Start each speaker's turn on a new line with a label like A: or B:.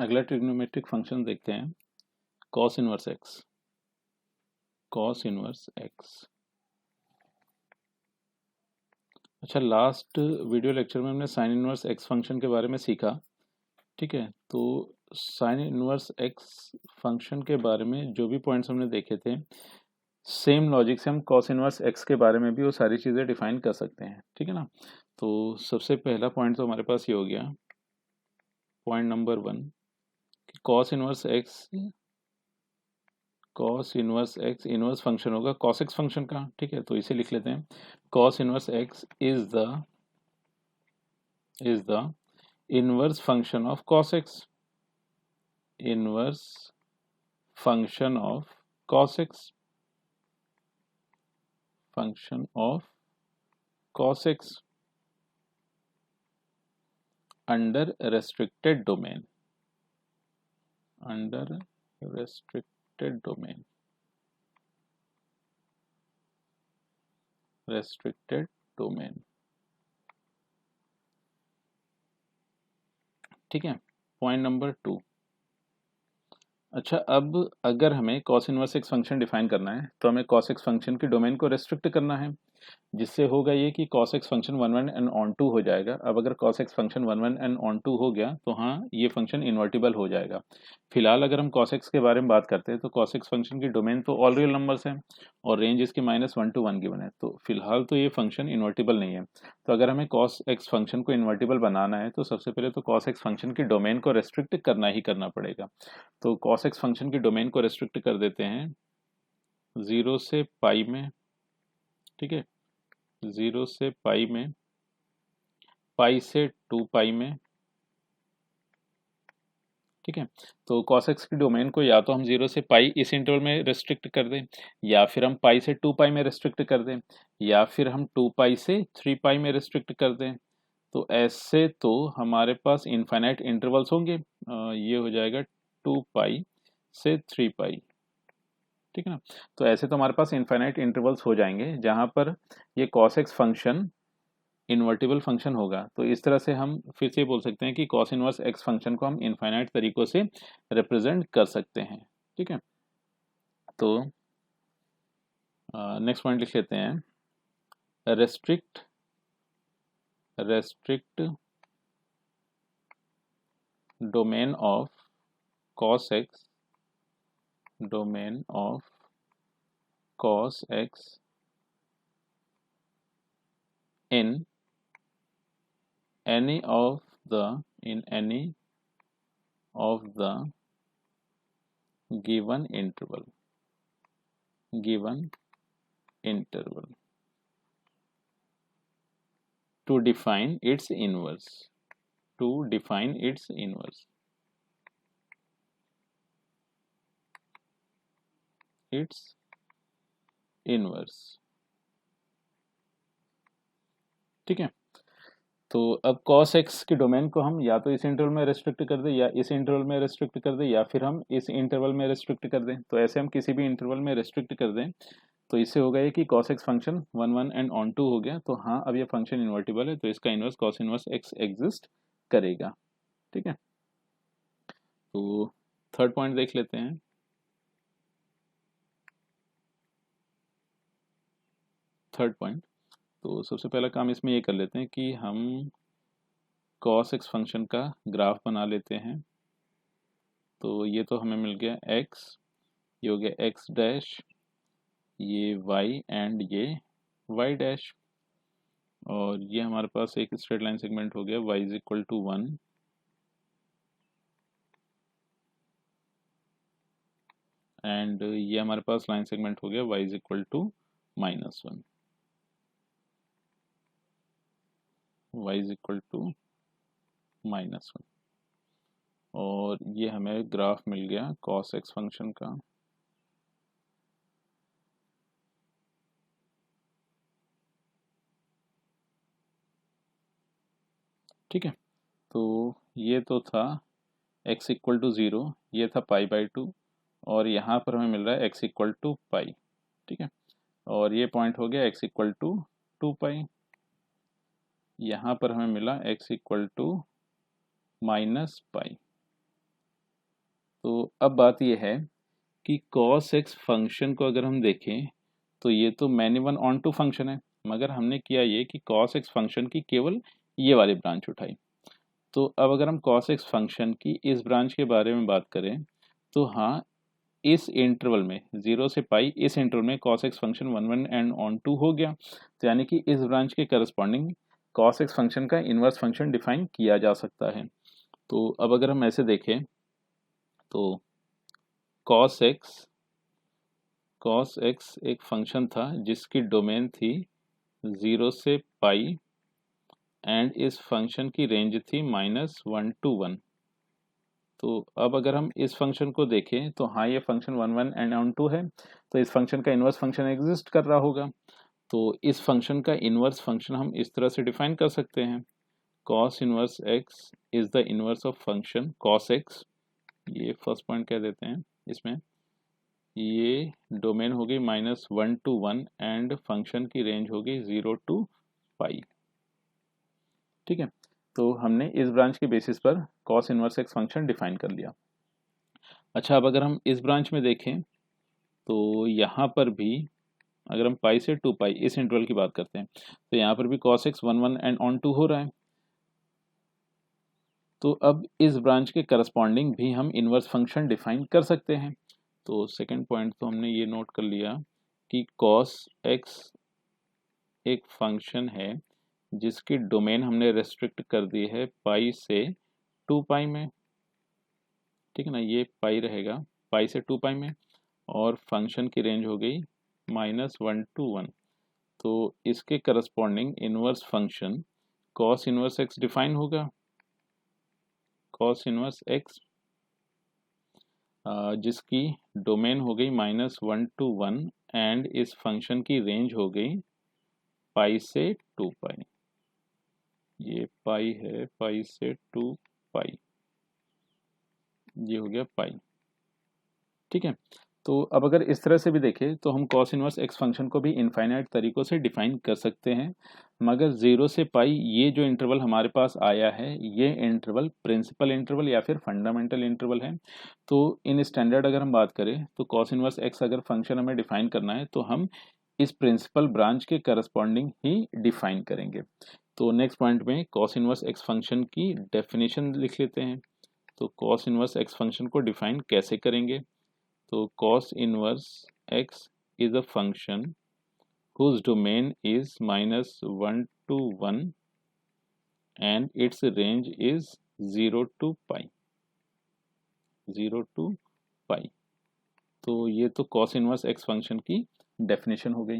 A: अगला trigonometric function देखते हैं, cos inverse x. Cos inverse x. अच्छा, लास्ट वीडियो लेक्चर में हमने साइन इनवर्स एक्स फंक्शन के बारे में सीखा। ठीक है, तो साइन इनवर्स एक्स फंक्शन के बारे में जो भी पॉइंट्स हमने देखे थे, सेम लॉजिक से हम कॉस इनवर्स एक्स के बारे में भी वो सारी चीज़ें डिफाइन कर सकते हैं। ठीक है ना। तो सबसे पहला पॉइंट तो हमारे पास ये हो गया, पॉइंट नंबर 1, कि cos inverse x, cos inverse x inverse function होगा कॉस एक्स फंक्शन का। ठीक है, तो इसे लिख लेते हैं, cos inverse x is the inverse function of cos x. Inverse function of cos x, function of cos x under restricted domain, under restricted domain, restricted domain। ठीक है, पॉइंट नंबर 2। अच्छा, अब अगर हमें cos inverse x function define करना है तो हमें cos x फंक्शन की डोमेन को रेस्ट्रिक्ट करना है, जिससे होगा ये कि cos x function 1 1 and on 2 हो जाएगा। अब अगर cos x function 1 1 and on 2 हो गया तो हाँ, ये फंक्शन इन्वर्टिबल हो जाएगा। फिलहाल अगर हम cos x के बारे में बात करते हैं तो cos x फंक्शन की डोमेन तो ऑल रियल नंबर्स है और रेंज इसकी -1 to 1 गिवन है, तो फिलहाल तो ये फंक्शन इन्वर्टिबल नहीं है। तो अगर हमें cos x फंक्शन को इन्वर्टिबल बनाना है तो सबसे पहले तो cos x फंक्शन की डोमेन को रेस्ट्रिक्ट करना ही करना पड़ेगा। तो cos x फंक्शन की डोमेन को रेस्ट्रिक्ट कर देते हैं 0 से पाई में। ठीक है, 0 से पाई में, पाई से 2 पाई में। ठीक है, तो cos x की डोमेन को या तो हम 0 से पाई इस इंटरवल में रेस्ट्रिक्ट कर दें, या फिर हम पाई से 2 पाई में रेस्ट्रिक्ट कर दें, या फिर हम 2 पाई से 3 पाई में रेस्ट्रिक्ट कर दें। तो ऐसे तो हमारे पास इनफाइनाइट इंटरवल्स होंगे। ये हो जाएगा 2 पाई से 3 पाई। ठीक है ना। तो ऐसे तो हमारे पास इनफाइनाइट इंटरवल्स हो जाएंगे जहां पर ये cos x function invertible function होगा। तो इस तरह से हम फिर से बोल सकते हैं कि cos इनवर्स x फंक्शन को हम इनफाइनाइट तरीकों से रिप्रेजेंट कर सकते हैं। ठीक है, तो नेक्स्ट पॉइंट लिख लेते हैं, restrict restrict domain of cos x, domain of cos x in any of the in any of the given interval, given interval to define its inverse, to define its inverse, its inverse। ठीक है, तो अब cos x के domain को हम या तो इस इंटरवल में रेस्ट्रिक्ट कर दें, या इस इंटरवल में रेस्ट्रिक्ट कर दें, या फिर हम इस इंटरवल में रेस्ट्रिक्ट कर दें। तो ऐसे हम किसी भी इंटरवल में रेस्ट्रिक्ट कर दें तो इससे होगा ये कि cos x function 1 1 and on 2 हो गया। तो हाँ, अब ये फंक्शन इन्वर्टिबल है, तो इसका inverse cos inverse x exist करेगा। ठीक है, तो थर्ड पॉइंट देख लेते हैं। थर्ड पॉइंट, तो सबसे पहला काम इसमें ये कर लेते हैं कि हम cos x फंक्शन का ग्राफ बना लेते हैं। तो ये तो हमें मिल गया x, ये हो गया x डैश, ये y एंड ये y डैश, और ये हमारे पास एक स्ट्रेट लाइन सेगमेंट हो गया y is equal to 1, and ये हमारे पास लाइन सेगमेंट हो गया y is equal to -1, y is equal to -1, और ये हमें ग्राफ मिल गया cos x फंक्शन का। ठीक है, तो ये तो था x इक्वल टू 0, ये था π/2, और यहाँ पर हमें मिल रहा है x इक्वल टू पाई। ठीक है, और ये पॉइंट हो गया x इक्वल टू 2 पाई, यहाँ पर हमें मिला x इक्वल टू -पाई। तो अब बात ये है कि cos x फंक्शन को अगर हम देखें तो ये तो मैंने वन ऑन टू फंक्शन है, मगर हमने किया ये कि cos x फंक्शन की केवल ये वाली ब्रांच उठाई। तो अब अगर हम cos x फंक्शन की इस ब्रांच के बारे में बात करें तो हाँ, इस इंटरवल में 0 से पाई, इस इंटरवल में cos x function 1 and onto हो गया। तो यानी कि इस ब्रांच के करस्पॉन्डिंग cos x फंक्शन का इनवर्स फंक्शन डिफाइन किया जा सकता है। तो अब अगर हम ऐसे देखें तो cos x एक फंक्शन था जिसकी डोमेन थी 0 से पाई एंड इस फंक्शन की रेंज थी -1 to 1। तो अब अगर हम इस फंक्शन को देखें तो हाँ, ये फंक्शन 1 एंड ऑन टू है, तो इस फंक्शन का इनवर्स फंक्शन एग्जिस्ट कर रहा होगा। तो इस फंक्शन का इनवर्स फंक्शन हम इस तरह से डिफाइन कर सकते हैं, cos inverse x is the inverse of function cos x। ये फर्स्ट पॉइंट कह देते हैं इसमें। ये डोमेन हो गई -1 to 1 एंड फंक्शन की रेंज हो गई 0 to पाई। ठीक है, तो हमने इस ब्रांच के बेसिस पर cos inverse x function define कर लिया। अच्छा, अब अगर हम इस ब्रांच में देखें तो यहाँ पर भी अगर हम पाई से 2 पाई इस इंटरवल की बात करते हैं तो यहाँ पर भी cos x 1 and onto हो रहा है। तो अब इस ब्रांच के करस्पॉन्डिंग भी हम इनवर्स फंक्शन डिफाइन कर सकते हैं। तो सेकंड पॉइंट तो हमने ये नोट कर लिया कि cos x एक फंक्शन है जिसकी डोमेन हमने रेस्ट्रिक्ट कर दी है पाई से 2 पाई में। ठीक है ना, ये पाई रहेगा पाई से 2 पाई में, और फंक्शन की रेंज हो गई -1 to 1। तो इसके corresponding inverse function cos inverse x define होगा। cos इनवर्स x जिसकी डोमेन हो गई -1 to 1 एंड इस फंक्शन की रेंज हो गई पाई से 2 पाई। ये पाई है, पाई से 2 पाई, ये हो गया पाई। ठीक है, तो अब अगर इस तरह से भी देखें तो हम cos इनवर्स x फंक्शन को भी इनफाइनाइट तरीकों से डिफाइन कर सकते हैं, मगर 0 से पाई ये जो इंटरवल हमारे पास आया है ये इंटरवल प्रिंसिपल इंटरवल या फिर फंडामेंटल इंटरवल है। तो इन स्टैंडर्ड अगर हम बात करें तो cos इनवर्स x अगर फंक्शन हमें डिफाइन करना है तो हम इस प्रिंसिपल ब्रांच के करस्पॉन्डिंग ही डिफाइन करेंगे। तो नेक्स्ट पॉइंट में cos इनवर्स x फंक्शन की डेफिनेशन लिख लेते हैं। तो cos इनवर्स x फंक्शन को डिफाइन कैसे करेंगे? तो cos inverse x is a function whose domain is -1 to 1 and its range is 0 to pi, 0 to pi। तो ये तो cos इनवर्स x फंक्शन की डेफिनेशन हो गई।